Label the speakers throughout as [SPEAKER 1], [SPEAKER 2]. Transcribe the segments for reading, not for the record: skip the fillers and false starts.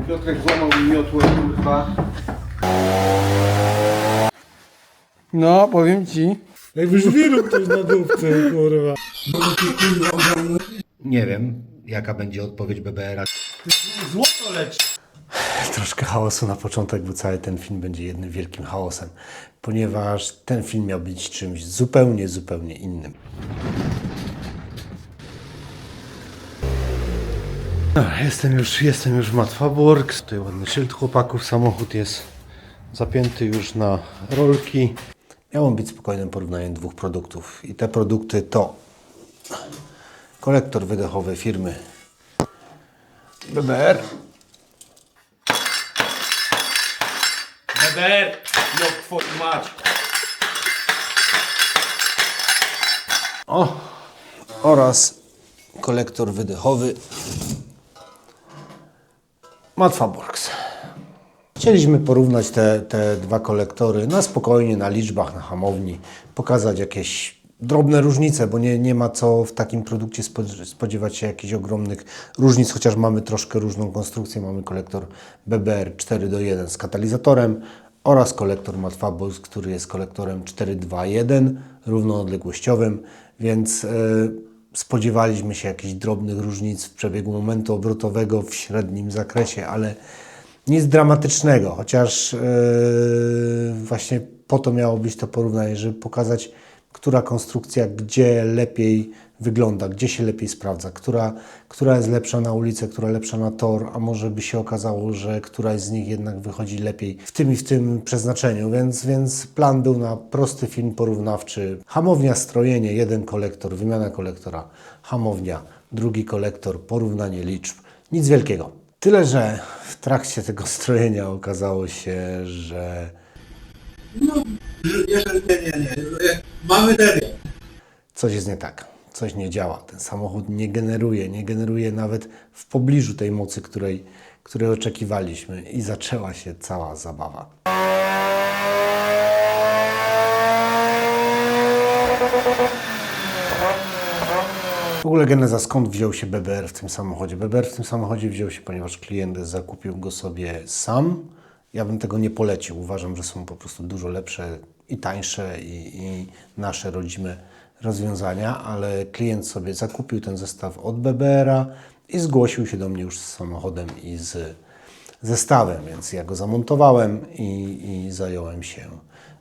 [SPEAKER 1] Piotrek złamał mi miotłę, kurwa. No, powiem ci.
[SPEAKER 2] Jakbyś wielu ktoś na dupce, kurwa.
[SPEAKER 3] Nie wiem, jaka będzie odpowiedź BBR-a.
[SPEAKER 2] Złoto leci.
[SPEAKER 3] Troszkę chaosu na początek, bo cały ten film będzie jednym wielkim chaosem, ponieważ ten film miał być czymś zupełnie innym. No, jestem już w Matwaborg. Tutaj ładny szyld chłopaków. Samochód jest zapięty już na rolki. Miało być spokojnym porównaniem dwóch produktów. I te produkty to kolektor wydechowy firmy BBR.
[SPEAKER 2] BBR, jak twoją mać.
[SPEAKER 3] Oraz kolektor wydechowy Matwaborgs. Chcieliśmy porównać te dwa kolektory na spokojnie, na liczbach, na hamowni, pokazać jakieś drobne różnice, bo nie ma co w takim produkcie spodziewać się jakichś ogromnych różnic, chociaż mamy troszkę różną konstrukcję. Mamy kolektor BBR 4:1 z katalizatorem oraz kolektor Matwaborgs, który jest kolektorem 4:2:1 równoodległościowym, więc spodziewaliśmy się jakichś drobnych różnic w przebiegu momentu obrotowego w średnim zakresie, ale nic dramatycznego, chociaż właśnie po to miało być to porównanie, żeby pokazać, która konstrukcja gdzie lepiej wygląda, gdzie się lepiej sprawdza, która jest lepsza na ulicę, która lepsza na tor, a może by się okazało, że któraś z nich jednak wychodzi lepiej w tym i w tym przeznaczeniu, więc plan był na prosty film porównawczy. Hamownia, strojenie, jeden kolektor, wymiana kolektora, hamownia, drugi kolektor, porównanie liczb, nic wielkiego. Tyle, że w trakcie tego strojenia okazało się, że
[SPEAKER 4] Nie. Mamy serię.
[SPEAKER 3] coś jest nie tak, coś nie działa. Ten samochód nie generuje nawet w pobliżu tej mocy, której oczekiwaliśmy, i zaczęła się cała zabawa. W ogóle geneza, skąd wziął się BBR w tym samochodzie? BBR w tym samochodzie wziął się, ponieważ klient zakupił go sobie sam. Ja bym tego nie polecił. Uważam, że są po prostu dużo lepsze i tańsze i nasze rodzime rozwiązania, ale klient sobie zakupił ten zestaw od BBR-a i zgłosił się do mnie już z samochodem i z zestawem, więc ja go zamontowałem i zająłem się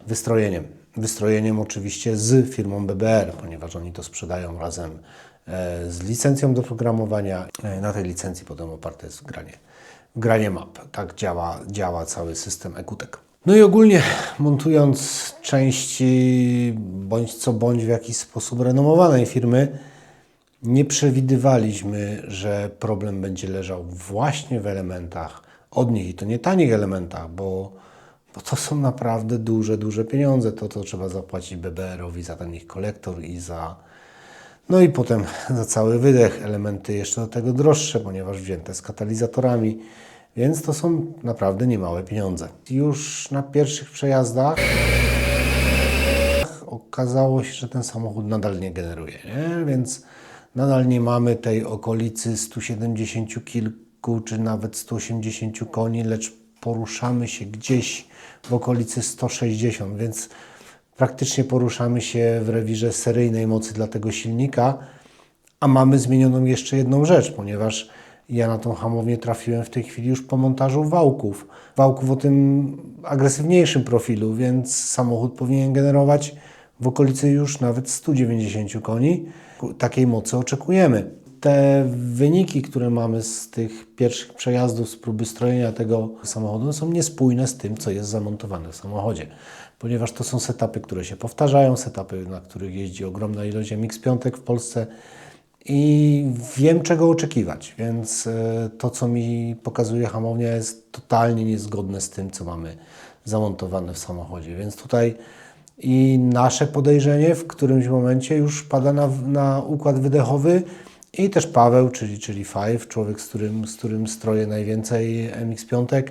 [SPEAKER 3] wystrojeniem. Wystrojeniem oczywiście z firmą BBR, ponieważ oni to sprzedają razem z licencją do programowania. Na tej licencji potem oparte jest granie map. Tak działa cały system EQTEC. No i ogólnie montując części bądź co bądź w jakiś sposób renomowanej firmy, nie przewidywaliśmy, że problem będzie leżał właśnie w elementach od nich, i to nie tanich elementach, bo to są naprawdę duże pieniądze. To trzeba zapłacić BBR-owi za ten ich kolektor i no i potem za cały wydech. Elementy jeszcze do tego droższe, ponieważ wzięte z katalizatorami, więc to są naprawdę niemałe pieniądze. Już na pierwszych przejazdach okazało się, że ten samochód nadal nie generuje, nie? Więc nadal nie mamy tej okolicy 170 kilku, czy nawet 180 koni, lecz poruszamy się gdzieś w okolicy 160, więc praktycznie poruszamy się w rewirze seryjnej mocy dla tego silnika, a mamy zmienioną jeszcze jedną rzecz, ponieważ ja na tą hamownię trafiłem w tej chwili już po montażu wałków o tym agresywniejszym profilu, więc samochód powinien generować w okolicy już nawet 190 koni. Takiej mocy oczekujemy. Te wyniki, które mamy z tych pierwszych przejazdów, z próby strojenia tego samochodu, są niespójne z tym, co jest zamontowane w samochodzie, ponieważ to są setupy, które się powtarzają, setupy, na których jeździ ogromna ilość MX-5 w Polsce i wiem, czego oczekiwać, więc to, co mi pokazuje hamownia, jest totalnie niezgodne z tym, co mamy zamontowane w samochodzie, więc tutaj i nasze podejrzenie w którymś momencie już pada na układ wydechowy. I też Paweł, czyli Five, człowiek, z którym stroję najwięcej MX-5,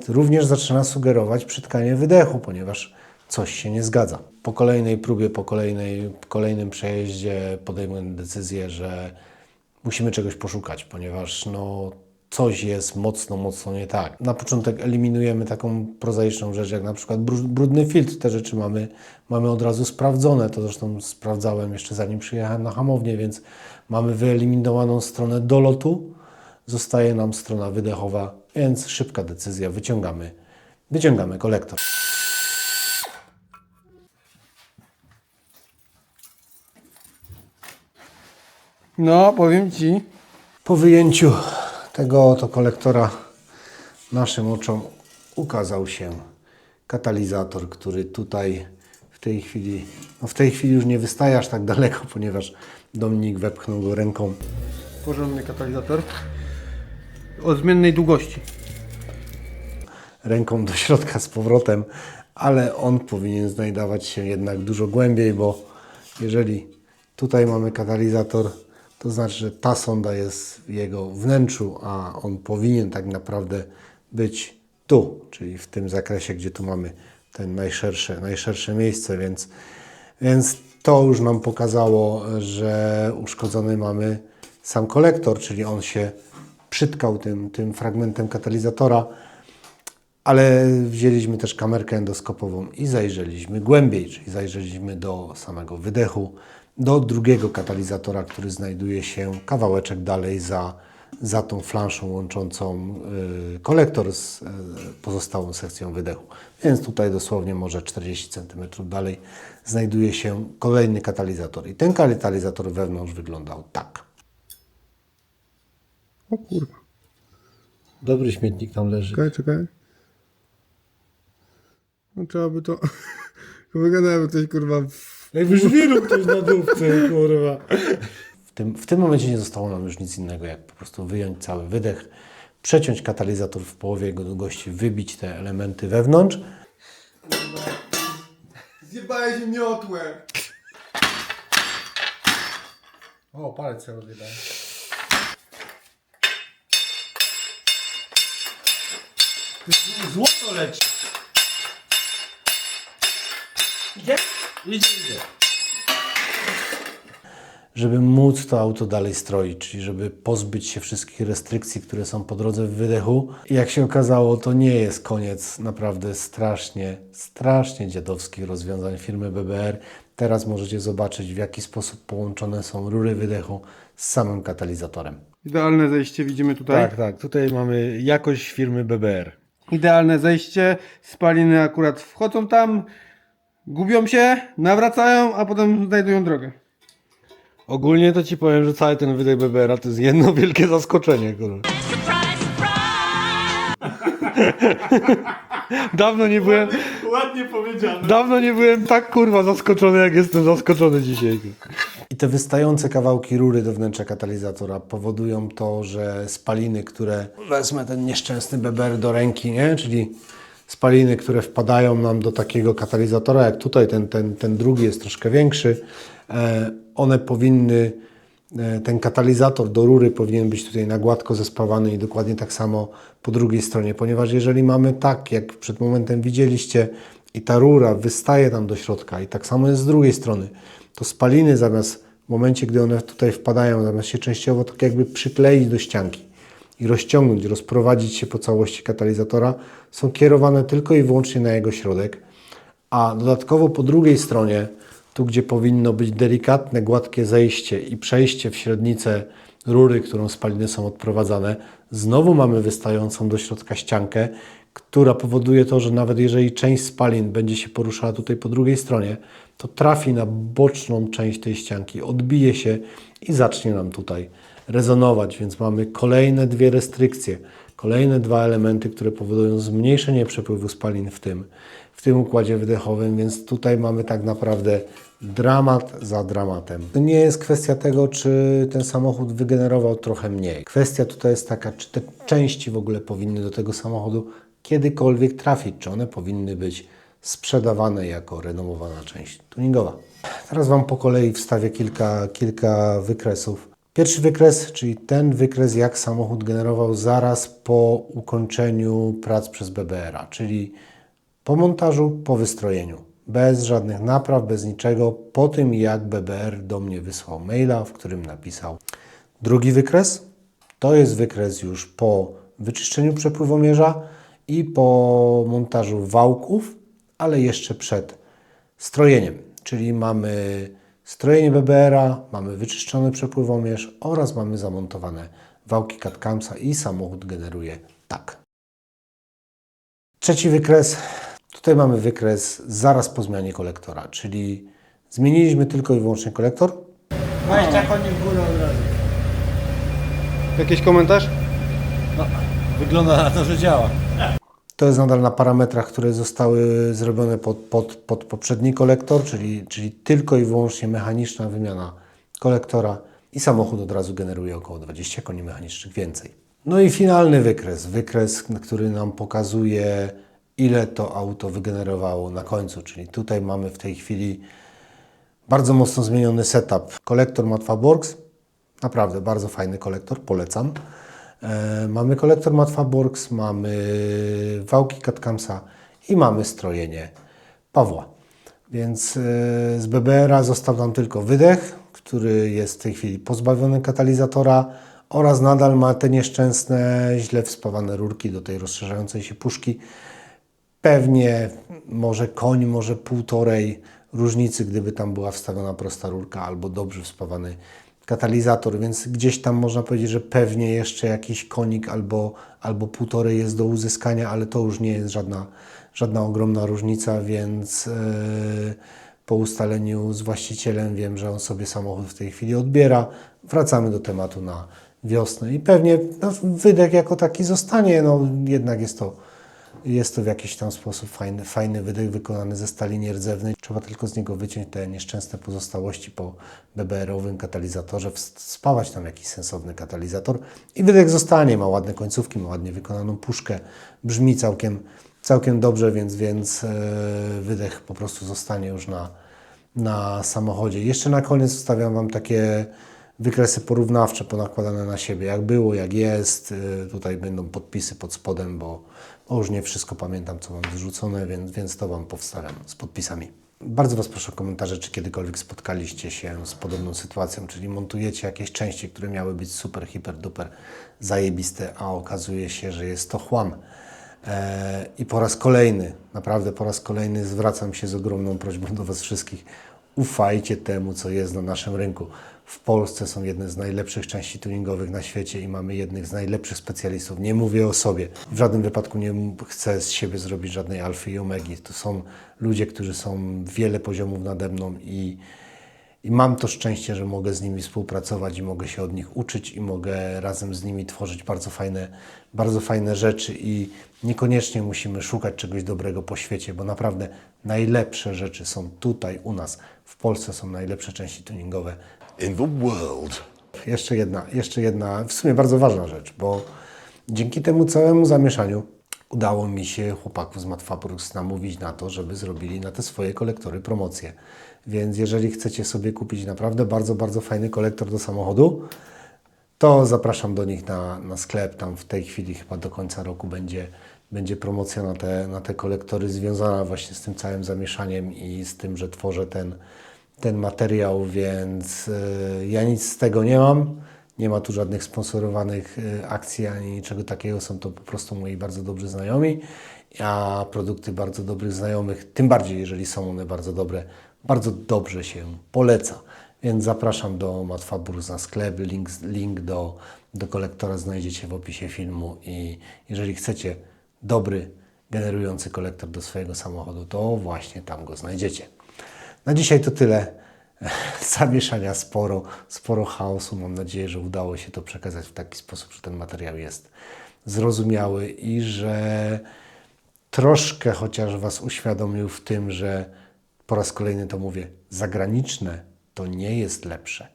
[SPEAKER 3] również zaczyna sugerować przytkanie wydechu, ponieważ coś się nie zgadza. Po kolejnej próbie, po kolejnym przejeździe podejmujemy decyzję, że musimy czegoś poszukać, ponieważ coś jest mocno nie tak. Na początek eliminujemy taką prozaiczną rzecz, jak na przykład brudny filtr. Te rzeczy mamy od razu sprawdzone. To zresztą sprawdzałem jeszcze zanim przyjechałem na hamownię, więc mamy wyeliminowaną stronę dolotu. Zostaje nam strona wydechowa, więc szybka decyzja. Wyciągamy kolektor.
[SPEAKER 1] No, powiem Ci.
[SPEAKER 3] Po wyjęciu tego oto kolektora naszym oczom ukazał się katalizator, który tutaj w tej chwili już nie wystaje aż tak daleko, ponieważ Dominik wepchnął go ręką.
[SPEAKER 1] Porządny katalizator. O zmiennej długości.
[SPEAKER 3] Ręką do środka z powrotem, ale on powinien znajdować się jednak dużo głębiej, bo jeżeli tutaj mamy katalizator, to znaczy, że ta sonda jest w jego wnętrzu, a on powinien tak naprawdę być tu, czyli w tym zakresie, gdzie tu mamy ten najszersze miejsce, więc to już nam pokazało, że uszkodzony mamy sam kolektor, czyli on się przytkał tym fragmentem katalizatora, ale wzięliśmy też kamerkę endoskopową i zajrzeliśmy głębiej, czyli zajrzeliśmy do samego wydechu, do drugiego katalizatora, który znajduje się kawałeczek dalej za tą flanszą łączącą kolektor z pozostałą sekcją wydechu. Więc tutaj dosłownie może 40 cm dalej znajduje się kolejny katalizator. I ten katalizator wewnątrz wyglądał tak.
[SPEAKER 1] O kurwa.
[SPEAKER 3] Dobry śmietnik tam leży.
[SPEAKER 1] Czekaj. No trzeba by to... Wygadałem ktoś kurwa...
[SPEAKER 2] Jakby żwiru ktoś na dupce, kurwa.
[SPEAKER 3] W tym momencie nie zostało nam już nic innego, jak po prostu wyjąć cały wydech, przeciąć katalizator w połowie jego długości, wybić te elementy wewnątrz.
[SPEAKER 1] Zjebałeś mi miotłę.
[SPEAKER 3] O, palec sobie odjebałem.
[SPEAKER 2] Złoto leci. Idzie? Idzie.
[SPEAKER 3] Żeby móc to auto dalej stroić, czyli żeby pozbyć się wszystkich restrykcji, które są po drodze w wydechu. I jak się okazało, to nie jest koniec naprawdę strasznie dziadowskich rozwiązań firmy BBR. Teraz możecie zobaczyć, w jaki sposób połączone są rury wydechu z samym katalizatorem.
[SPEAKER 1] Idealne zejście widzimy tutaj.
[SPEAKER 3] Tak, tutaj mamy jakość firmy BBR.
[SPEAKER 1] Idealne zejście. Spaliny akurat wchodzą tam, gubią się, nawracają, a potem znajdują drogę.
[SPEAKER 3] Ogólnie to Ci powiem, że cały ten wydech BBR-a to jest jedno wielkie zaskoczenie, kurwa. Dawno nie byłem tak, kurwa, zaskoczony, jak jestem zaskoczony dzisiaj. I te wystające kawałki rury do wnętrza katalizatora powodują to, że spaliny, które... Wezmę ten nieszczęsny BBR do ręki, nie? Czyli spaliny, które wpadają nam do takiego katalizatora, jak tutaj, ten drugi jest troszkę większy, one powinny, ten katalizator do rury powinien być tutaj na gładko zespawany i dokładnie tak samo po drugiej stronie, ponieważ jeżeli mamy tak, jak przed momentem widzieliście i ta rura wystaje tam do środka i tak samo jest z drugiej strony, to spaliny zamiast w momencie, gdy one tutaj wpadają, zamiast się częściowo tak jakby przykleić do ścianki i rozciągnąć, rozprowadzić się po całości katalizatora, są kierowane tylko i wyłącznie na jego środek, a dodatkowo po drugiej stronie, tu gdzie powinno być delikatne, gładkie zejście i przejście w średnicę rury, którą spaliny są odprowadzane, znowu mamy wystającą do środka ściankę, która powoduje to, że nawet jeżeli część spalin będzie się poruszała tutaj po drugiej stronie, to trafi na boczną część tej ścianki, odbije się i zacznie nam tutaj rezonować, więc mamy kolejne dwie restrykcje, kolejne dwa elementy, które powodują zmniejszenie przepływu spalin w tym układzie wydechowym, więc tutaj mamy tak naprawdę dramat za dramatem. To nie jest kwestia tego, czy ten samochód wygenerował trochę mniej. Kwestia tutaj jest taka, czy te części w ogóle powinny do tego samochodu kiedykolwiek trafić, czy one powinny być sprzedawane jako renomowana część tuningowa. Teraz Wam po kolei wstawię kilka wykresów. Pierwszy wykres, czyli ten wykres, jak samochód generował zaraz po ukończeniu prac przez BBR-a, czyli po montażu, po wystrojeniu. Bez żadnych napraw, bez niczego, po tym jak BBR do mnie wysłał maila, w którym napisał. Drugi wykres To jest wykres już po wyczyszczeniu przepływomierza i po montażu wałków, ale jeszcze przed strojeniem. Czyli mamy strojenie BBR-a, mamy wyczyszczony przepływomierz oraz mamy zamontowane wałki CAD-CAMS-a i samochód generuje tak. Trzeci wykres. Tutaj mamy wykres zaraz po zmianie kolektora, czyli zmieniliśmy tylko i wyłącznie kolektor.
[SPEAKER 2] 20 koni w górę od razu.
[SPEAKER 1] Jakiś komentarz?
[SPEAKER 2] Wygląda na to, że działa.
[SPEAKER 3] To jest nadal na parametrach, które zostały zrobione pod poprzedni kolektor, czyli tylko i wyłącznie mechaniczna wymiana kolektora i samochód od razu generuje około 20 koni mechanicznych więcej. No i finalny wykres, który nam pokazuje, ile to auto wygenerowało na końcu, czyli tutaj mamy w tej chwili bardzo mocno zmieniony setup. Kolektor Matfaborgs, naprawdę bardzo fajny kolektor, polecam. Mamy kolektor Matfaborgs, mamy wałki CAD-CAMS-a i mamy strojenie Pawła. Więc z BBR-a został nam tylko wydech, który jest w tej chwili pozbawiony katalizatora oraz nadal ma te nieszczęsne, źle wspawane rurki do tej rozszerzającej się puszki. Pewnie może koń, może półtorej różnicy, gdyby tam była wstawiona prosta rurka albo dobrze wspawany katalizator, więc gdzieś tam można powiedzieć, że pewnie jeszcze jakiś konik albo półtorej jest do uzyskania, ale to już nie jest żadna ogromna różnica, więc po ustaleniu z właścicielem wiem, że on sobie samochód w tej chwili odbiera. Wracamy do tematu na wiosnę i pewnie wydech jako taki zostanie, no jednak jest to w jakiś tam sposób fajny wydech wykonany ze stali nierdzewnej. Trzeba tylko z niego wyciąć te nieszczęsne pozostałości po BBR-owym katalizatorze, spawać tam jakiś sensowny katalizator i wydech zostanie. Ma ładne końcówki, ma ładnie wykonaną puszkę, brzmi całkiem dobrze, więc wydech po prostu zostanie już na samochodzie. Jeszcze na koniec wstawiam Wam takie wykresy porównawcze ponakładane na siebie, jak było, jak jest. Tutaj będą podpisy pod spodem, bo już nie wszystko pamiętam, co mam zrzucone, więc to Wam powstawiam z podpisami. Bardzo Was proszę o komentarze, czy kiedykolwiek spotkaliście się z podobną sytuacją, czyli montujecie jakieś części, które miały być super, hiper, duper zajebiste, a okazuje się, że jest to chłam. I po raz kolejny, naprawdę po raz kolejny zwracam się z ogromną prośbą do Was wszystkich. Ufajcie temu, co jest na naszym rynku. W Polsce są jedne z najlepszych części tuningowych na świecie i mamy jednych z najlepszych specjalistów. Nie mówię o sobie. W żadnym wypadku nie chcę z siebie zrobić żadnej alfy i omegi. To są ludzie, którzy są wiele poziomów nade mną i mam to szczęście, że mogę z nimi współpracować i mogę się od nich uczyć i mogę razem z nimi tworzyć bardzo fajne rzeczy i niekoniecznie musimy szukać czegoś dobrego po świecie, bo naprawdę najlepsze rzeczy są tutaj u nas. W Polsce są najlepsze części tuningowe.
[SPEAKER 5] In the world.
[SPEAKER 3] Jeszcze jedna, w sumie bardzo ważna rzecz, bo dzięki temu całemu zamieszaniu udało mi się chłopaków z Matfaborgs namówić na to, żeby zrobili na te swoje kolektory promocję. Więc jeżeli chcecie sobie kupić naprawdę bardzo fajny kolektor do samochodu, to zapraszam do nich na sklep. Tam w tej chwili chyba do końca roku będzie promocja na te kolektory związana właśnie z tym całym zamieszaniem i z tym, że tworzę ten materiał, więc ja nic z tego nie mam. Nie ma tu żadnych sponsorowanych akcji ani niczego takiego. Są to po prostu moi bardzo dobrzy znajomi, a produkty bardzo dobrych znajomych, tym bardziej jeżeli są one bardzo dobre, bardzo dobrze się poleca. Więc zapraszam do Matfaborgs na sklep. Link do kolektora znajdziecie w opisie filmu i jeżeli chcecie dobry, generujący kolektor do swojego samochodu, to właśnie tam go znajdziecie. Na dzisiaj to tyle. Zamieszania sporo chaosu. Mam nadzieję, że udało się to przekazać w taki sposób, że ten materiał jest zrozumiały i że troszkę chociaż Was uświadomił w tym, że po raz kolejny to mówię, zagraniczne to nie jest lepsze.